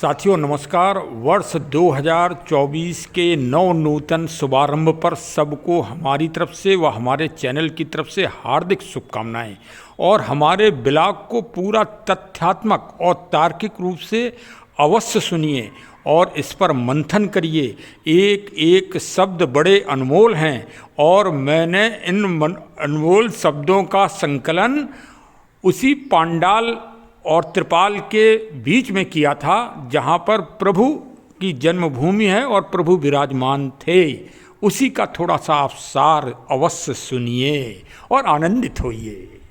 साथियों नमस्कार। वर्ष 2024 के नवनूतन शुभारंभ पर सबको हमारी तरफ से व हमारे चैनल की तरफ से हार्दिक शुभकामनाएं। और हमारे ब्लॉग को पूरा तथ्यात्मक और तार्किक रूप से अवश्य सुनिए और इस पर मंथन करिए। एक एक शब्द बड़े अनमोल हैं और मैंने इन अनमोल शब्दों का संकलन उसी पांडाल और त्रिपाल के बीच में किया था जहाँ पर प्रभु की जन्मभूमि है और प्रभु विराजमान थे। उसी का थोड़ा सा आप सार अवश्य सुनिए और आनंदित होइए।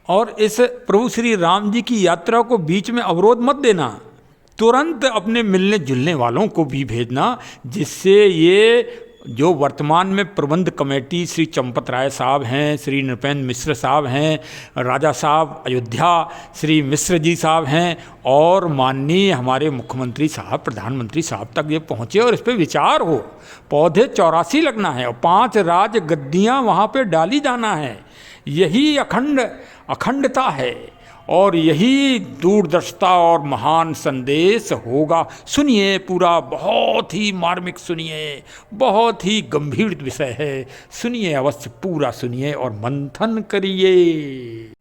और इस प्रभु श्री राम जी की यात्रा को बीच में अवरोध मत देना, तुरंत अपने मिलने जुलने वालों को भी भेजना, जिससे ये जो वर्तमान में प्रबंध कमेटी श्री चंपत राय साहब हैं, श्री नृपेंद्र मिश्र साहब हैं, राजा साहब अयोध्या श्री मिश्र जी साहब हैं और माननीय हमारे मुख्यमंत्री साहब प्रधानमंत्री साहब तक ये पहुँचे और इस पर विचार हो। पौधे 84 लगना है और 5 राज गद्दियाँ वहाँ पे डाली जाना है। यही अखंडता है और यही दूरदर्शिता और महान संदेश होगा। सुनिए पूरा, बहुत ही मार्मिक सुनिए, बहुत ही गंभीर विषय है। सुनिए, अवश्य पूरा सुनिए और मंथन करिए।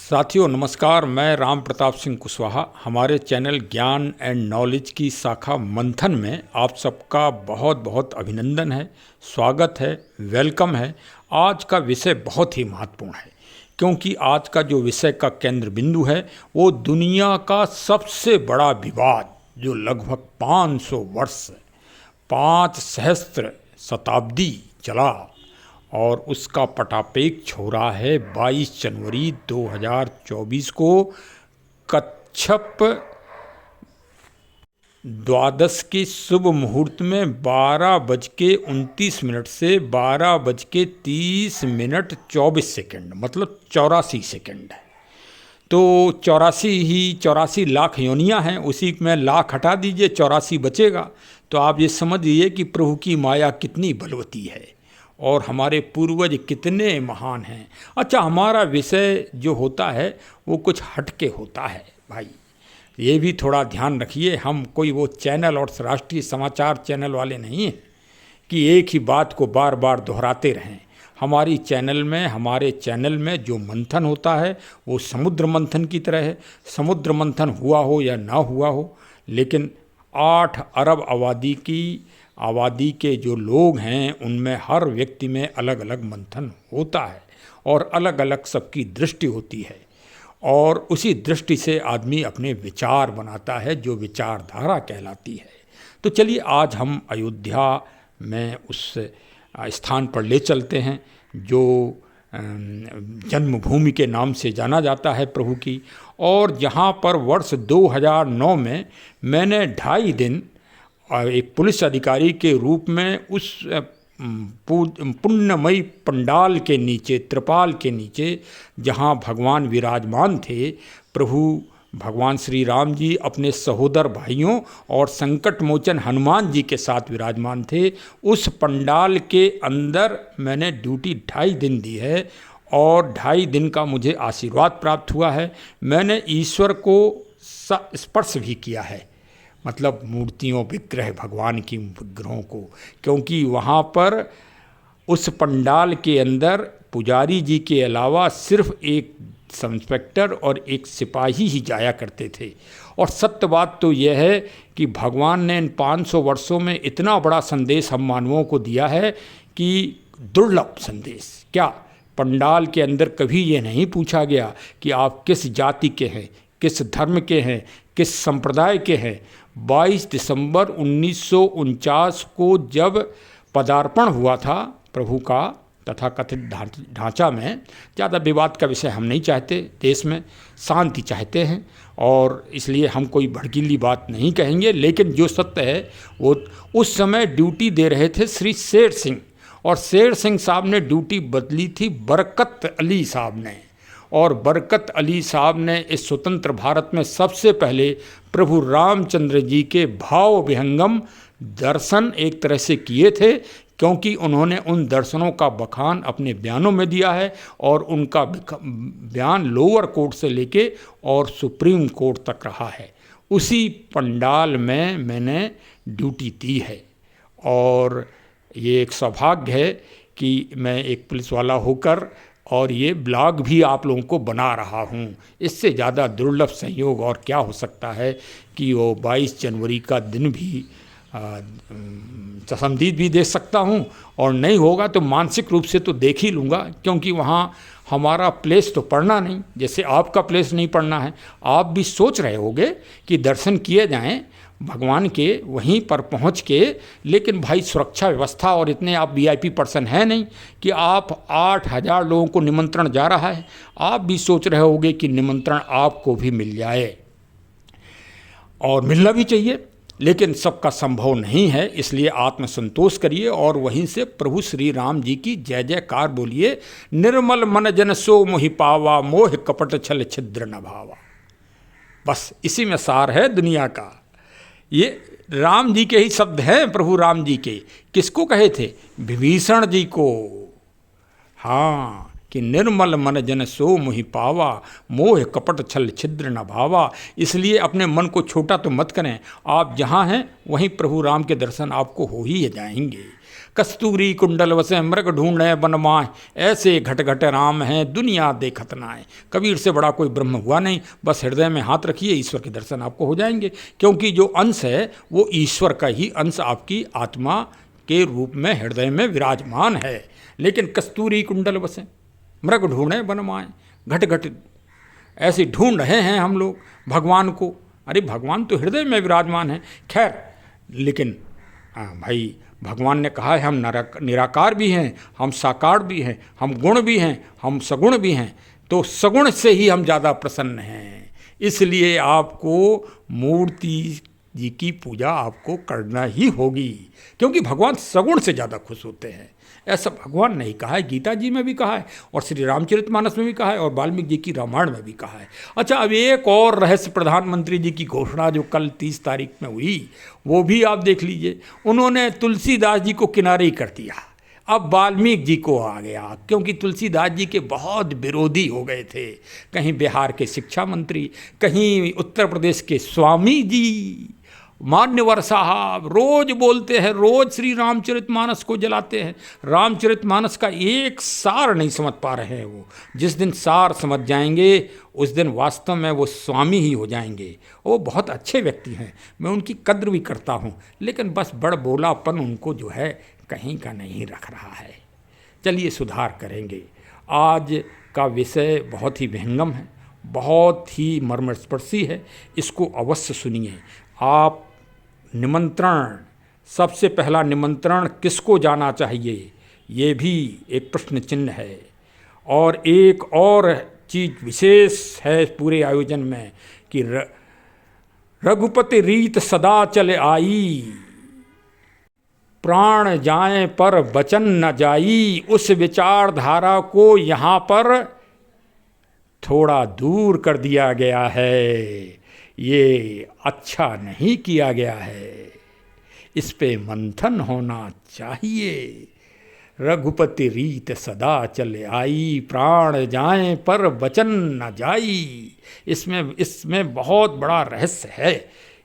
साथियों नमस्कार, मैं राम प्रताप सिंह कुशवाहा। हमारे चैनल ज्ञान एंड नॉलेज की शाखा मंथन में आप सबका बहुत बहुत अभिनंदन है, स्वागत है, वेलकम है। आज का विषय बहुत ही महत्वपूर्ण है क्योंकि आज का जो विषय का केंद्र बिंदु है वो दुनिया का सबसे बड़ा विवाद जो लगभग 500 वर्ष 5 सहस्त्र शताब्दी चला और उसका पटापेक्ष हो रहा है 22 जनवरी 2024 को कच्छप द्वादश के शुभ मुहूर्त में 12:29 से 12:30 24 मतलब 84 सेकंड है। तो 84 लाख योनियां हैं, उसी में लाख हटा दीजिए 84 बचेगा। तो आप ये समझिए कि प्रभु की माया कितनी बलवती है और हमारे पूर्वज कितने महान हैं। अच्छा, हमारा विषय जो होता है वो कुछ हटके होता है भाई, ये भी थोड़ा ध्यान रखिए। हम कोई वो चैनल और राष्ट्रीय समाचार चैनल वाले नहीं हैं कि एक ही बात को बार बार दोहराते रहें। हमारे चैनल में जो मंथन होता है वो समुद्र मंथन की तरह है। समुद्र मंथन हुआ हो या ना हुआ हो, लेकिन 8 अरब आबादी के जो लोग हैं उनमें हर व्यक्ति में अलग अलग मंथन होता है और अलग अलग सबकी दृष्टि होती है और उसी दृष्टि से आदमी अपने विचार बनाता है जो विचारधारा कहलाती है। तो चलिए आज हम अयोध्या में उस स्थान पर ले चलते हैं जो जन्मभूमि के नाम से जाना जाता है प्रभु की, और जहाँ पर वर्ष 2009 में मैंने 2.5 दिन एक पुलिस अधिकारी के रूप में उस पुण्यमयी पंडाल के नीचे, त्रिपाल के नीचे जहाँ भगवान विराजमान थे, प्रभु भगवान श्री राम जी अपने सहोदर भाइयों और संकट मोचन हनुमान जी के साथ विराजमान थे, उस पंडाल के अंदर मैंने ड्यूटी 2.5 दिन दी है और 2.5 दिन का मुझे आशीर्वाद प्राप्त हुआ है। मैंने ईश्वर को स्पर्श भी किया है, मतलब मूर्तियों, विग्रह, भगवान की विग्रहों को, क्योंकि वहाँ पर उस पंडाल के अंदर पुजारी जी के अलावा सिर्फ एक सब इंस्पेक्टर और एक सिपाही ही जाया करते थे। और सत्य बात तो यह है कि भगवान ने इन 500 वर्षों में इतना बड़ा संदेश हम मानवों को दिया है कि दुर्लभ संदेश। क्या पंडाल के अंदर कभी ये नहीं पूछा गया कि आप किस जाति के हैं, किस धर्म के हैं, किस संप्रदाय के हैं। 22 दिसंबर 1949 को जब पदार्पण हुआ था प्रभु का तथाकथित ढांचा में, ज़्यादा विवाद का विषय हम नहीं चाहते, देश में शांति चाहते हैं और इसलिए हम कोई भड़कीली बात नहीं कहेंगे। लेकिन जो सत्य है वो उस समय ड्यूटी दे रहे थे श्री शेर सिंह, और शेर सिंह साहब ने ड्यूटी बदली थी बरकत अली साहब ने, और बरकत अली साहब ने इस स्वतंत्र भारत में सबसे पहले प्रभु रामचंद्र जी के भाव विहंगम दर्शन एक तरह से किए थे, क्योंकि उन्होंने उन दर्शनों का बखान अपने बयानों में दिया है और उनका बयान लोअर कोर्ट से लेके और सुप्रीम कोर्ट तक रहा है। उसी पंडाल में मैंने ड्यूटी दी है। और ये एक सौभाग्य है कि मैं एक पुलिस वाला होकर और ये ब्लॉग भी आप लोगों को बना रहा हूँ। इससे ज़्यादा दुर्लभ संयोग और क्या हो सकता है कि वो 22 जनवरी का दिन भी चश्मदीद भी देख सकता हूँ, और नहीं होगा तो मानसिक रूप से तो देख ही लूँगा, क्योंकि वहाँ हमारा प्लेस तो पढ़ना नहीं, जैसे आपका प्लेस नहीं पढ़ना है। आप भी सोच रहे होंगे कि दर्शन किए जाएं भगवान के वहीं पर पहुंच के, लेकिन भाई सुरक्षा व्यवस्था और इतने आप वीआईपी पर्सन हैं नहीं कि आप 8,000 लोगों को निमंत्रण जा रहा है। आप भी सोच रहे होंगे कि निमंत्रण आपको भी मिल जाए, और मिलना भी चाहिए, लेकिन सबका संभव नहीं है। इसलिए आत्मसंतोष करिए और वहीं से प्रभु श्री राम जी की जय जयकार बोलिए। निर्मल मन जन सो मोहि पावा, मोह कपट छल छिद्र न भावा। बस इसी में सार है दुनिया का। ये राम जी के ही शब्द हैं, प्रभु राम जी के। किसको कहे थे? विभीषण जी को। हाँ, कि निर्मल मन जन सो मोहि पावा, मोह कपट छल छिद्र न भावा। इसलिए अपने मन को छोटा तो मत करें। आप जहाँ हैं वहीं प्रभु राम के दर्शन आपको हो ही जाएंगे। कस्तूरी कुंडल वसे मृग ढूंढे बन माह, ऐसे घट घट राम हैं दुनिया देखत नाय। कबीर से बड़ा कोई ब्रह्म हुआ नहीं। बस हृदय में हाथ रखिए, ईश्वर के दर्शन आपको हो जाएंगे, क्योंकि जो अंश है वो ईश्वर का ही अंश आपकी आत्मा के रूप में हृदय में विराजमान है। लेकिन कस्तूरी कुंडल वसे मृग ढूंढे बन माए, घट घट ऐसे ढूंढ रहे हैं हम लोग भगवान को। अरे भगवान तो हृदय में विराजमान है। खैर, लेकिन भाई भगवान ने कहा है हम निराकार भी हैं, हम साकार भी हैं, हम गुण भी हैं, हम सगुण भी हैं। तो सगुण से ही हम ज़्यादा प्रसन्न हैं। इसलिए आपको मूर्ति जी की पूजा आपको करना ही होगी, क्योंकि भगवान सगुण से ज़्यादा खुश होते हैं। ऐसा भगवान ने ही कहा है, गीता जी में भी कहा है, और श्री रामचरितमानस में भी कहा है, और वाल्मीकि जी की रामायण में भी कहा है। अच्छा, अब एक और रहस्य प्रधानमंत्री जी की घोषणा जो कल 30 तारीख में हुई, वो भी आप देख लीजिए। उन्होंने तुलसीदास जी को किनारे ही कर दिया, अब वाल्मीकि जी को आ गया, क्योंकि तुलसीदास जी के बहुत विरोधी हो गए थे। कहीं बिहार के शिक्षा मंत्री, कहीं उत्तर प्रदेश के स्वामी जी मान्यवर साहब रोज बोलते हैं, रोज श्री रामचरितमानस को जलाते हैं। रामचरितमानस का एक सार नहीं समझ पा रहे हैं वो। जिस दिन सार समझ जाएंगे उस दिन वास्तव में वो स्वामी ही हो जाएंगे। वो बहुत अच्छे व्यक्ति हैं, मैं उनकी कद्र भी करता हूँ, लेकिन बस बड़ बोलापन उनको जो है कहीं का नहीं रख रहा है। चलिए सुधार करेंगे। आज का विषय बहुत ही विहंगम है, बहुत ही मर्मस्पर्शी है, इसको अवश्य सुनिए आप। निमंत्रण, सबसे पहला निमंत्रण किसको जाना चाहिए, ये भी एक प्रश्न चिन्ह है। और एक और चीज़ विशेष है पूरे आयोजन में कि रघुपति रीत सदा चले आई, प्राण जाए पर वचन न जाई। उस विचारधारा को यहाँ पर थोड़ा दूर कर दिया गया है। ये अच्छा नहीं किया गया है, इस पे मंथन होना चाहिए। रघुपति रीत सदा चले आई, प्राण जाए पर वचन न जाई। इसमें बहुत बड़ा रहस्य है।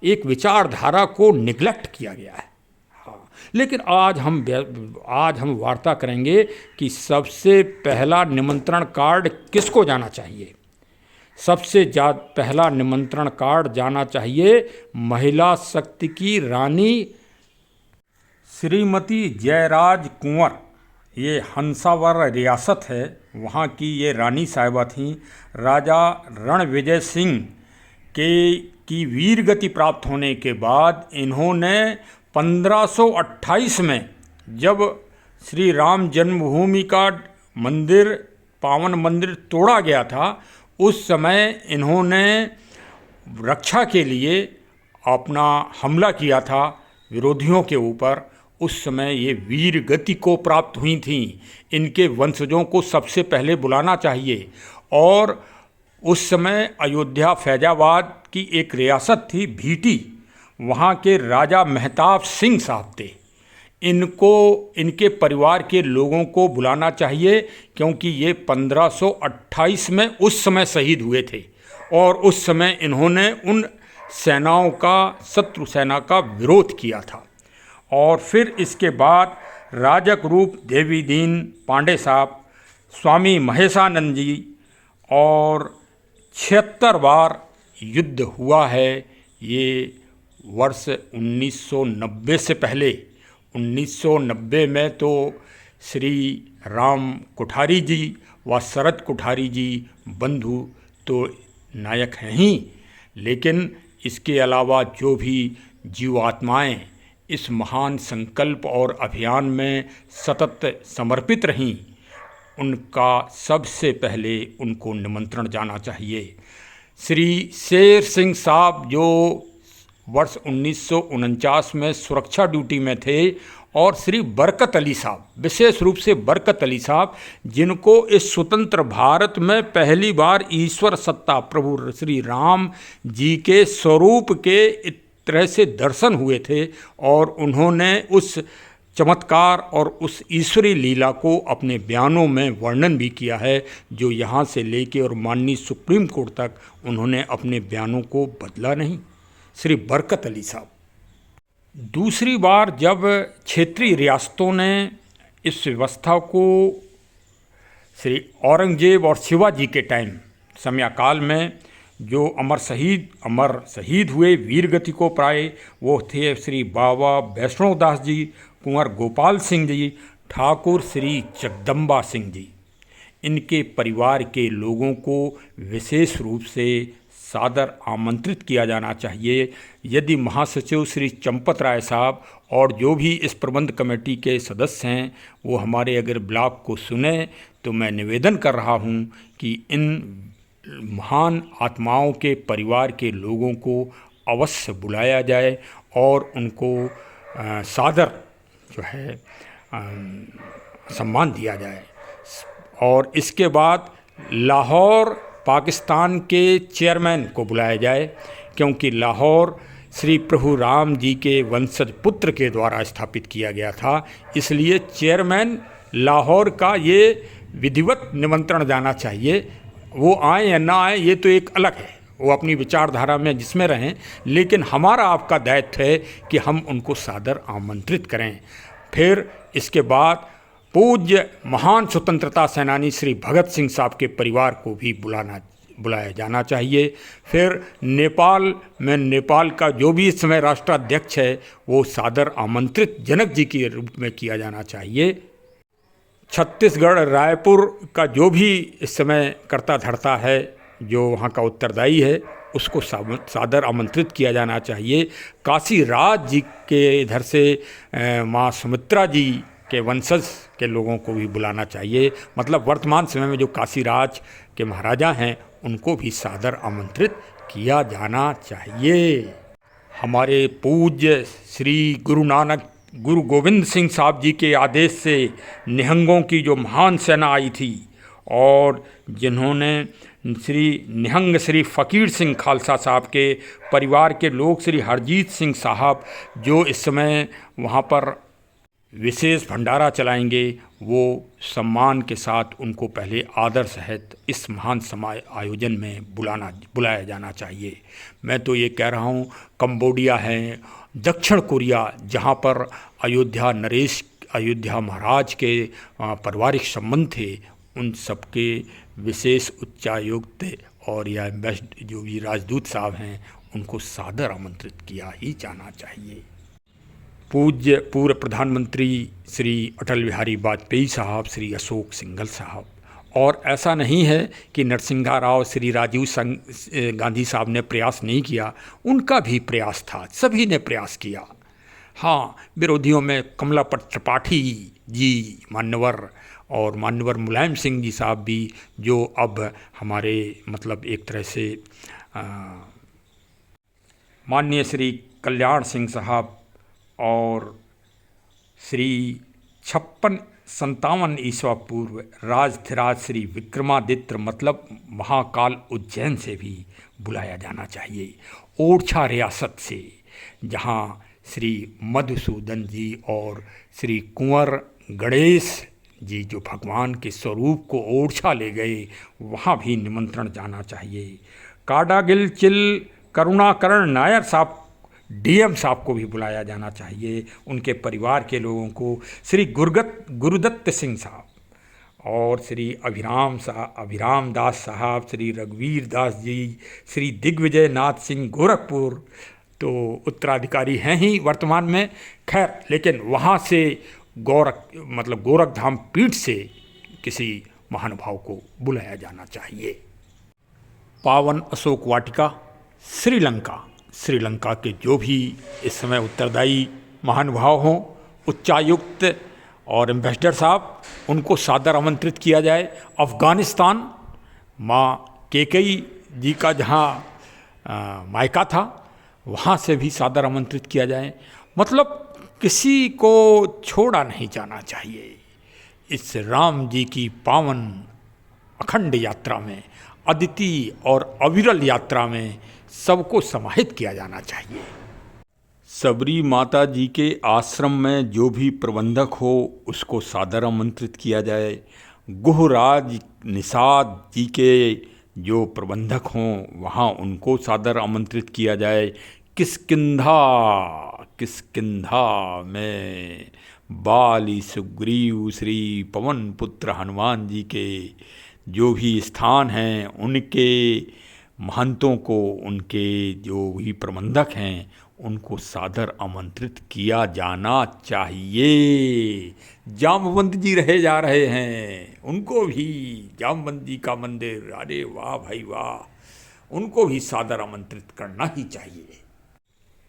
एक विचारधारा को निगलेक्ट किया गया है। हाँ, लेकिन आज हम वार्ता करेंगे कि सबसे पहला निमंत्रण कार्ड किसको जाना चाहिए। सबसे पहला निमंत्रण कार्ड जाना चाहिए महिला शक्ति की रानी श्रीमती जयराज कुंवर। ये हंसावर रियासत है, वहाँ की ये रानी साहिबा थीं। राजा रणविजय सिंह की वीरगति प्राप्त होने के बाद इन्होंने 1528 में, जब श्री राम जन्मभूमि का मंदिर, पावन मंदिर तोड़ा गया था, उस समय इन्होंने रक्षा के लिए अपना हमला किया था विरोधियों के ऊपर। उस समय ये वीर गति को प्राप्त हुई थीं। इनके वंशजों को सबसे पहले बुलाना चाहिए। और उस समय अयोध्या फैजाबाद की एक रियासत थी भीटी, वहाँ के राजा मेहताब सिंह साहब थे। इनके परिवार के लोगों को बुलाना चाहिए, क्योंकि ये 1528 में उस समय शहीद हुए थे। और उस समय इन्होंने उन सेनाओं का, शत्रु सेना का विरोध किया था। और फिर इसके बाद राजक रूप देवी दीन पांडे साहब, स्वामी महेशानंद जी, और 76 बार युद्ध हुआ है। ये वर्ष 1990 से पहले, 1990 में तो श्री राम कोठारी जी व शरद कोठारी जी बंधु तो नायक हैं ही, लेकिन इसके अलावा जो भी जीवात्माएं इस महान संकल्प और अभियान में सतत समर्पित रहीं, उनका सबसे पहले उनको निमंत्रण जाना चाहिए। श्री शेर सिंह साहब जो वर्ष 1949 में सुरक्षा ड्यूटी में थे, और श्री बरकत अली साहब, विशेष रूप से बरकत अली साहब, जिनको इस स्वतंत्र भारत में पहली बार ईश्वर सत्ता प्रभु श्री राम जी के स्वरूप के इस तरह से दर्शन हुए थे, और उन्होंने उस चमत्कार और उस ईश्वरी लीला को अपने बयानों में वर्णन भी किया है, जो यहाँ से लेके और माननीय सुप्रीम कोर्ट तक उन्होंने अपने बयानों को बदला नहीं। श्री बरकत अली साहब। दूसरी बार जब क्षेत्रीय रियासतों ने इस व्यवस्था को श्री औरंगजेब और शिवाजी के टाइम समयाकाल में जो अमर शहीद हुए, वीर गति को पाए, वो थे श्री बाबा वैष्णव दास जी, कुंवर गोपाल सिंह जी, ठाकुर श्री जगदम्बा सिंह जी। इनके परिवार के लोगों को विशेष रूप से सादर आमंत्रित किया जाना चाहिए। यदि महासचिव श्री चंपत राय साहब और जो भी इस प्रबंध कमेटी के सदस्य हैं वो हमारे अगर ब्लॉग को सुने, तो मैं निवेदन कर रहा हूं कि इन महान आत्माओं के परिवार के लोगों को अवश्य बुलाया जाए और उनको सादर जो है सम्मान दिया जाए। और इसके बाद लाहौर पाकिस्तान के चेयरमैन को बुलाया जाए, क्योंकि लाहौर श्री प्रभु राम जी के वंशज पुत्र के द्वारा स्थापित किया गया था, इसलिए चेयरमैन लाहौर का ये विधिवत निमंत्रण जाना चाहिए। वो आए या ना आए ये तो एक अलग है, वो अपनी विचारधारा में जिसमें रहें, लेकिन हमारा आपका दायित्व है कि हम उनको सादर आमंत्रित करें। फिर इसके बाद पूज्य महान स्वतंत्रता सेनानी श्री भगत सिंह साहब के परिवार को भी बुलाया जाना चाहिए। फिर नेपाल का जो भी इस समय राष्ट्राध्यक्ष है वो सादर आमंत्रित जनक जी के रूप में किया जाना चाहिए। छत्तीसगढ़ रायपुर का जो भी इस समय करता धरता है, जो वहाँ का उत्तरदायी है, उसको सादर आमंत्रित किया जाना चाहिए। काशी राज जी के इधर से माँ सुमित्रा जी के वंशज के लोगों को भी बुलाना चाहिए। मतलब वर्तमान समय में जो काशी राज के महाराजा हैं उनको भी सादर आमंत्रित किया जाना चाहिए। हमारे पूज्य श्री गुरु गोविंद सिंह साहब जी के आदेश से निहंगों की जो महान सेना आई थी, और जिन्होंने श्री निहंग श्री फ़कीर सिंह खालसा साहब के परिवार के लोग, श्री हरजीत सिंह साहब जो इस समय वहाँ पर विशेष भंडारा चलाएंगे, वो सम्मान के साथ उनको पहले आदर सहित इस महान आयोजन में बुलाया जाना चाहिए। मैं तो ये कह रहा हूँ, कंबोडिया है, दक्षिण कोरिया, जहाँ पर अयोध्या महाराज के पारिवारिक संबंध थे, उन सबके विशेष उच्चायुक्त और या एम्बेसडर जो भी राजदूत साहब हैं उनको सादर आमंत्रित किया ही जाना चाहिए। पूज्य पूर्व प्रधानमंत्री श्री अटल बिहारी वाजपेयी साहब, श्री अशोक सिंघल साहब, और ऐसा नहीं है कि नरसिंहा राव, श्री राजीव गांधी साहब ने प्रयास नहीं किया, उनका भी प्रयास था, सभी ने प्रयास किया। हाँ, विरोधियों में कमलापत त्रिपाठी जी मान्यवर और मान्यवर मुलायम सिंह जी साहब भी, जो अब हमारे मतलब एक तरह से माननीय श्री कल्याण सिंह साहब और श्री 56-57 ईस्वा पूर्व राजधिराज श्री विक्रमादित्य मतलब महाकाल उज्जैन से भी बुलाया जाना चाहिए। ओरछा रियासत से, जहाँ श्री मधुसूदन जी और श्री कुंवर गणेश जी जो भगवान के स्वरूप को ओरछा ले गए, वहाँ भी निमंत्रण जाना चाहिए। काडागिल चिल करुणाकरण नायर साहब डीएम साहब को भी बुलाया जाना चाहिए, उनके परिवार के लोगों को, श्री गुरुदत्त सिंह साहब और श्री अभिराम दास साहब, श्री रघुवीर दास जी, श्री दिग्विजय नाथ सिंह गोरखपुर तो उत्तराधिकारी हैं ही वर्तमान में। खैर, लेकिन वहाँ से गोरखधाम पीठ से किसी महानुभाव को बुलाया जाना चाहिए। पावन अशोक वाटिका श्रीलंका के जो भी इस समय उत्तरदायी महानुभाव हों, उच्चायुक्त और एम्बेसडर साहब, उनको सादर आमंत्रित किया जाए। अफ़गानिस्तान माँ केकई जी का जहाँ मायका था, वहाँ से भी सादर आमंत्रित किया जाए। मतलब किसी को छोड़ा नहीं जाना चाहिए। इस राम जी की पावन अखंड यात्रा में, अद्वितीय और अविरल यात्रा में सबको समाहित किया जाना चाहिए। सबरी माता जी के आश्रम में जो भी प्रबंधक हो उसको सादर आमंत्रित किया जाए। गुहराज निषाद जी के जो प्रबंधक हों वहाँ उनको सादर आमंत्रित किया जाए। किष्किंधा में बाली सुग्रीव श्री पवन पुत्र हनुमान जी के जो भी स्थान हैं, उनके महंतों को, उनके जो भी प्रबंधक हैं, उनको सादर आमंत्रित किया जाना चाहिए। जामवंत जी रहे जा रहे हैं, उनको भी, जामवंत जी का मंदिर, अरे वाह भाई वाह, उनको भी सादर आमंत्रित करना ही चाहिए।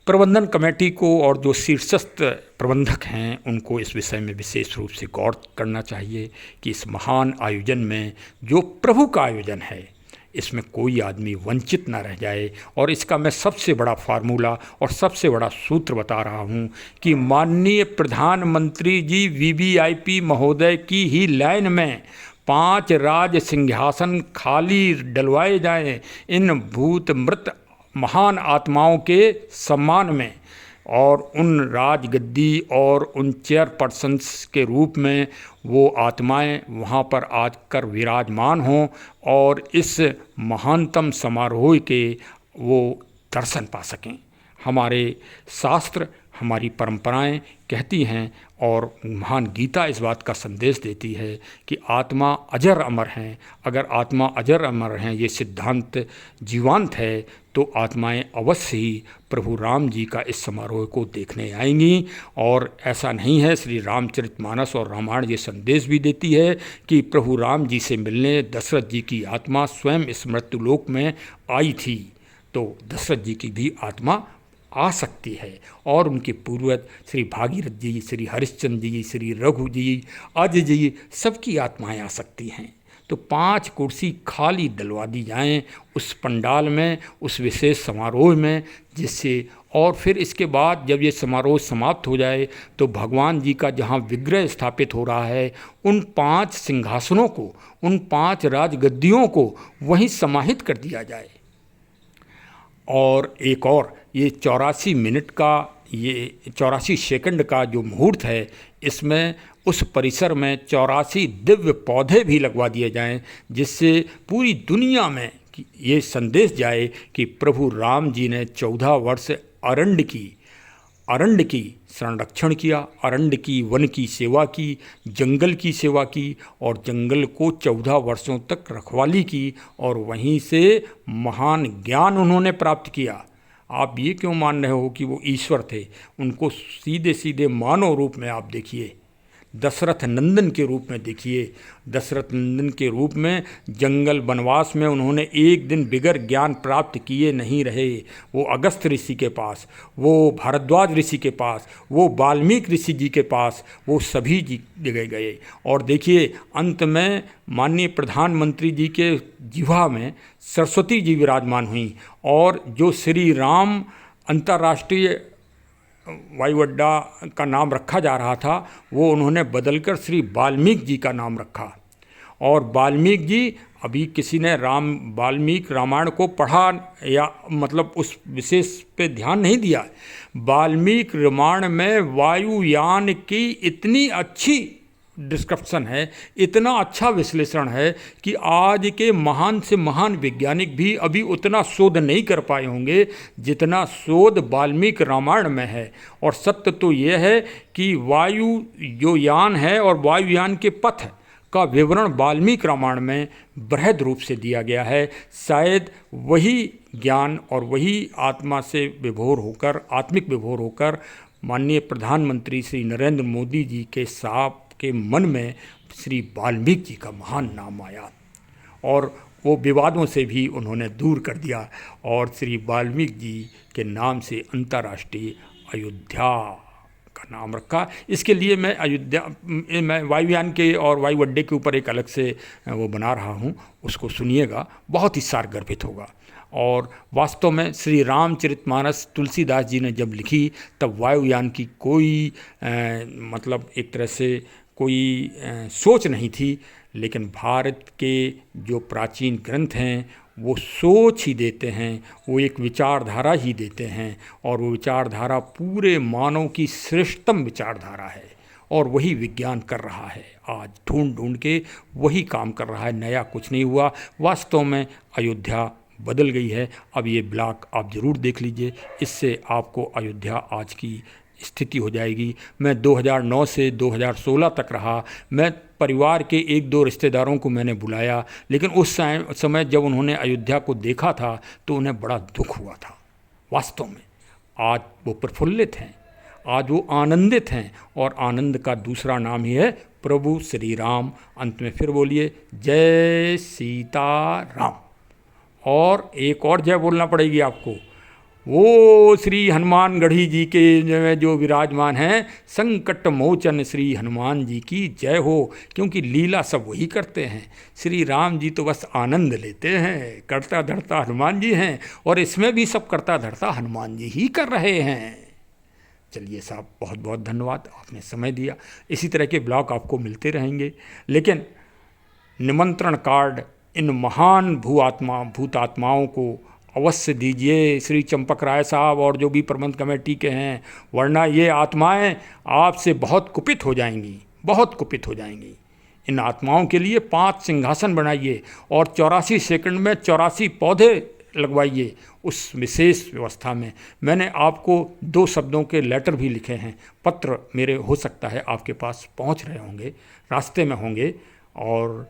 प्रबंधन कमेटी को और जो शीर्षस्थ प्रबंधक हैं उनको इस विषय में विशेष रूप से गौर करना चाहिए कि इस महान आयोजन में, जो प्रभु का आयोजन है, इसमें कोई आदमी वंचित ना रह जाए। और इसका मैं सबसे बड़ा फार्मूला और सबसे बड़ा सूत्र बता रहा हूँ कि माननीय प्रधानमंत्री जी वीवीआईपी महोदय की ही लाइन में 5 राज सिंहासन खाली डलवाए जाएं इन भूत मृत महान आत्माओं के सम्मान में, और उन राजगद्दी और उन चेयरपर्सन्स के रूप में वो आत्माएं वहाँ पर आकर विराजमान हों और इस महानतम समारोह के वो दर्शन पा सकें। हमारे शास्त्र, हमारी परंपराएं कहती हैं और महान गीता इस बात का संदेश देती है कि आत्मा अजर अमर हैं। अगर आत्मा अजर अमर हैं, ये सिद्धांत जीवंत है, तो आत्माएं अवश्य ही प्रभु राम जी का इस समारोह को देखने आएंगी। और ऐसा नहीं है, श्री रामचरितमानस और रामायण ये संदेश भी देती है कि प्रभु राम जी से मिलने दशरथ जी की आत्मा स्वयं इस मृत्युलोक में आई थी, तो दशरथ जी की भी आत्मा आ सकती है। और उनके पूर्वज श्री भागीरथ जी, श्री हरिश्चंद्र जी, श्री रघु जी, अज जी, सबकी आत्माएं आ सकती हैं। तो 5 कुर्सी खाली डलवा दी जाएं उस पंडाल में, उस विशेष समारोह में, जिससे और फिर इसके बाद जब ये समारोह समाप्त हो जाए तो भगवान जी का जहाँ विग्रह स्थापित हो रहा है, उन 5 सिंहासनों को, उन 5 राजगद्दियों को वहीं समाहित कर दिया जाए। और एक और ये 84 मिनट का, ये 84 सेकंड का जो मुहूर्त है, इसमें उस परिसर में 84 दिव्य पौधे भी लगवा दिए जाएं, जिससे पूरी दुनिया में ये संदेश जाए कि प्रभु राम जी ने 14 वर्ष अरण्य की संरक्षण किया, अरण्य की, वन की सेवा की, जंगल की सेवा की, और जंगल को 14 वर्षों तक रखवाली की, और वहीं से महान ज्ञान उन्होंने प्राप्त किया। आप ये क्यों मान रहे हो कि वो ईश्वर थे? उनको सीधे सीधे मानव रूप में आप देखिए, दशरथ नंदन के रूप में देखिए। दशरथ नंदन के रूप में जंगल वनवास में उन्होंने एक दिन बिगर ज्ञान प्राप्त किए नहीं रहे। वो अगस्त ऋषि के पास, वो भारद्वाज ऋषि के पास, वो वाल्मीकि ऋषि जी के पास, वो सभी जी जगह गए। और देखिए अंत में माननीय प्रधानमंत्री जी के जिह्वा में सरस्वती जी विराजमान हुई, और जो श्री राम अंतर्राष्ट्रीय वायु अड्डा का नाम रखा जा रहा था, वो उन्होंने बदलकर श्री वाल्मीकि जी का नाम रखा। और वाल्मीकि जी, अभी किसी ने वाल्मीकि रामायण को पढ़ा या मतलब उस विशेष पे ध्यान नहीं दिया। वाल्मीकि रामायण में वायुयान की इतनी अच्छी डिस्क्रिप्शन है, इतना अच्छा विश्लेषण है कि आज के महान से महान वैज्ञानिक भी अभी उतना शोध नहीं कर पाए होंगे जितना शोध वाल्मीकि रामायण में है। और सत्य तो यह है कि वायु जो यान है और वायुयान के पथ का विवरण वाल्मीकि रामायण में बृहद रूप से दिया गया है। शायद वही ज्ञान और वही आत्मा से विभोर होकर, आत्मिक विभोर होकर माननीय प्रधानमंत्री श्री नरेंद्र मोदी जी के साहब के मन में श्री वाल्मीकि जी का महान नाम आया और वो विवादों से भी उन्होंने दूर कर दिया और श्री वाल्मीकि जी के नाम से अंतर्राष्ट्रीय अयोध्या का नाम रखा। इसके लिए मैं वायुयान के और वायु अड्डे के ऊपर एक अलग से वो बना रहा हूँ, उसको सुनिएगा, बहुत ही सारगर्भित होगा। और वास्तव में श्री रामचरितमानस तुलसीदास जी ने जब लिखी तब वायुयान की कोई मतलब एक तरह से कोई सोच नहीं थी, लेकिन भारत के जो प्राचीन ग्रंथ हैं वो सोच ही देते हैं, वो एक विचारधारा ही देते हैं और वो विचारधारा पूरे मानव की श्रेष्ठतम विचारधारा है और वही विज्ञान कर रहा है। आज ढूंढ ढूंढ के वही काम कर रहा है, नया कुछ नहीं हुआ। वास्तव में अयोध्या बदल गई है। अब ये ब्लॉग आप ज़रूर देख लीजिए, इससे आपको अयोध्या आज की स्थिति हो जाएगी। मैं 2009 से 2016 तक रहा। मैं परिवार के एक दो रिश्तेदारों को मैंने बुलाया, लेकिन उस समय जब उन्होंने अयोध्या को देखा था तो उन्हें बड़ा दुख हुआ था। वास्तव में आज वो प्रफुल्लित हैं, आज वो आनंदित हैं और आनंद का दूसरा नाम ही है प्रभु श्री राम। अंत में फिर बोलिए जय सीताराम। और एक और जय बोलना पड़ेगी आपको, वो श्री हनुमानगढ़ी जी के जो विराजमान हैं, संकट मोचन श्री हनुमान जी की जय हो, क्योंकि लीला सब वही करते हैं। श्री राम जी तो बस आनंद लेते हैं, करता धरता हनुमान जी हैं और इसमें भी सब करता धरता हनुमान जी ही कर रहे हैं। चलिए साहब, बहुत बहुत धन्यवाद, आपने समय दिया। इसी तरह के ब्लॉग आपको मिलते रहेंगे, लेकिन निमंत्रण कार्ड इन महान भूतात्माओं को अवश्य दीजिए, श्री चंपक राय साहब और जो भी प्रबंध कमेटी के हैं, वरना ये आत्माएं आपसे बहुत कुपित हो जाएंगी, बहुत कुपित हो जाएंगी। इन आत्माओं के लिए 5 सिंहासन बनाइए और 84 सेकंड में 84 पौधे लगवाइए उस विशेष व्यवस्था में। मैंने आपको 2 शब्दों के लेटर भी लिखे हैं, पत्र मेरे हो सकता है आपके पास पहुंच रहे होंगे, रास्ते में होंगे, और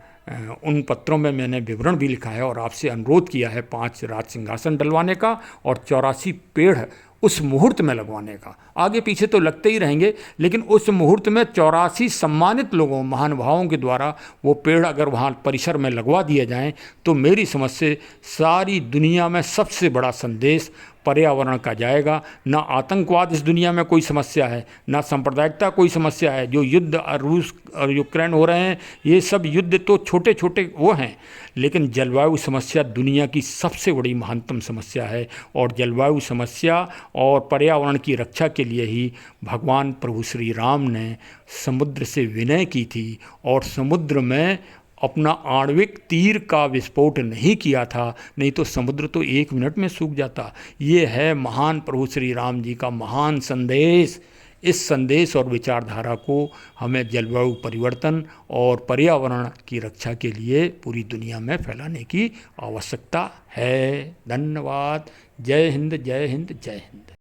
उन पत्रों में मैंने विवरण भी लिखा है और आपसे अनुरोध किया है 5 राज सिंहासन डलवाने का और 84 पेड़ उस मुहूर्त में लगवाने का। आगे पीछे तो लगते ही रहेंगे, लेकिन उस मुहूर्त में 84 सम्मानित लोगों, महानुभावों के द्वारा वो पेड़ अगर वहाँ परिसर में लगवा दिए जाएं तो मेरी समझ से सारी दुनिया में सबसे बड़ा संदेश पर्यावरण का जाएगा। ना आतंकवाद इस दुनिया में कोई समस्या है, ना सांप्रदायिकता कोई समस्या है। जो युद्ध रूस और यूक्रेन हो रहे हैं, ये सब युद्ध तो छोटे छोटे वो हैं, लेकिन जलवायु समस्या दुनिया की सबसे बड़ी महानतम समस्या है। और जलवायु समस्या और पर्यावरण की रक्षा के लिए ही भगवान प्रभु श्री राम ने समुद्र से विनय की थी और समुद्र में अपना आणविक तीर का विस्फोट नहीं किया था, नहीं तो समुद्र तो 1 मिनट में सूख जाता। ये है महान प्रभु श्री राम जी का महान संदेश। इस संदेश और विचारधारा को हमें जलवायु परिवर्तन और पर्यावरण की रक्षा के लिए पूरी दुनिया में फैलाने की आवश्यकता है। धन्यवाद। जय हिंद, जय हिंद, जय हिंद।